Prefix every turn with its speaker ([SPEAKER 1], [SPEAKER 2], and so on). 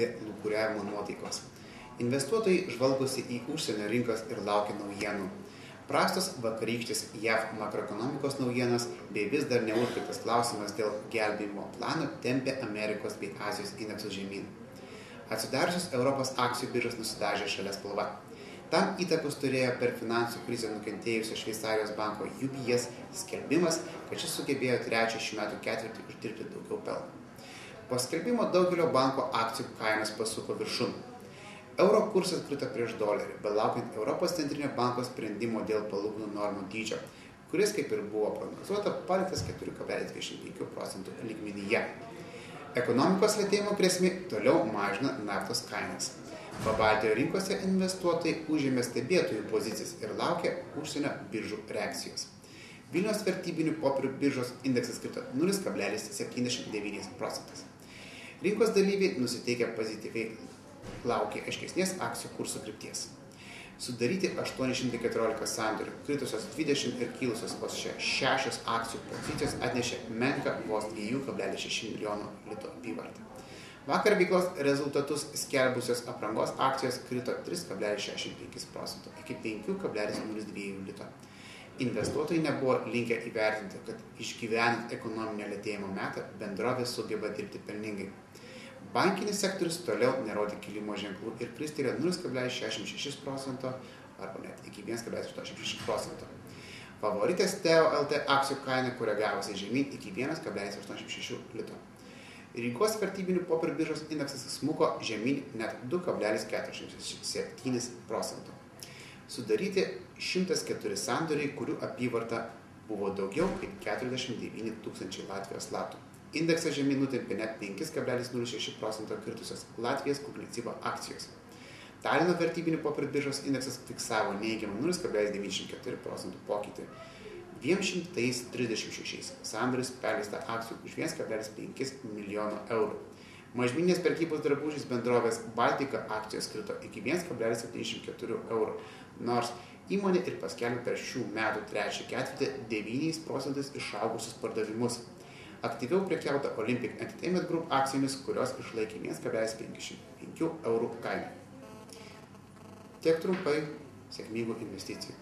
[SPEAKER 1] sklandė lūkuriavimo nuotaikos. Investuotojai žvalgosi į užsienio rinkas ir laukia naujienų. Prastos vakarykštės JAV makroekonomikos naujienos bei vis dar neužbaigtas klausimas dėl gelbėjimo plano tempė Amerikos bei Azijos indeksus žemyn. Atsidariusios Europos akcijų biržos nusidažė žalia spalva. Tam įtakos turėjo per finansų krizę nukentėjusio Šveicarijos banko UBS skelbimas, kad šis sugebėjo trečią šių metų ketvirtį uždirbti daugiau pelno. Po skelbimo daugelio banko akcijų kainos pasuko viršun. Euro kursas krito prieš dolerį, belaukiant Europos centrinio banko sprendimo dėl palūkanų normų dydžio, kuris, kaip ir buvo prognozuota, paliktas 4,25% lygmenyje. Ekonomikos lėtėjimo grėsmė toliau mažina naftos kainas. Pabaltijo rinkose investuotojai užėmė stebėtojų pozicijas ir laukia užsienio biržų reakcijos. Vilniaus vertybinių popierių biržos indeksas krito 0,79%. Rinkos dalyviai nusiteikę pozityviai laukia aiškesnės akcijų kursų krypties. Sudaryti 814 sandorių, kritusios 20 ir kilusios vos 6 akcijų pozicijos atnešė menką vos 2,6 milijonų litų apyvartą. Vakar veiklos rezultatus skelbusios aprangos akcijos krito 3,65% iki 5,02 lito. Investuotojai nebuvo linkę įvertinti, kad išgyvenant ekonominio lėtėjimo metą bendrovė sugeba dirbti pelningai. Bankinis sektorius toliau nerodė kilimo ženklų ir kristelė 0,66% arba net iki 1,86%. Favoritės TEO LT akcijų kaina koregavosi žemyn iki 1,86 lito. Rinkos vertybinių popierių biržos indeksas smuko žemyn net 2,47%. Sudaryti 104 sandoriai, kurių apyvarta buvo daugiau kaip 49 tūkstančiai Latvijos latų. Indeksą žemyn nutempė net 5,06% kritusios Latvijos Kuklicibo akcijos. Talino vertybinių popierių biržos indeksas fiksavo neigiamą 0,94% pokytį. 236 sandorius perleista akcijų už 1,5 milijono eurų. Mažmeninės prekybos drabužiais bendrovės Baltika akcijos krito iki 1,74 eurų, nors įmonė ir paskelbė per šių metų trečią ketvirtį 9% išaugusius pardavimus. Aktyviau prekiauta Olympic Entertainment Group akcijomis, kurios išlaikė 1,55 eurų kainą. Tiek trumpai, sėkmingų investicijų.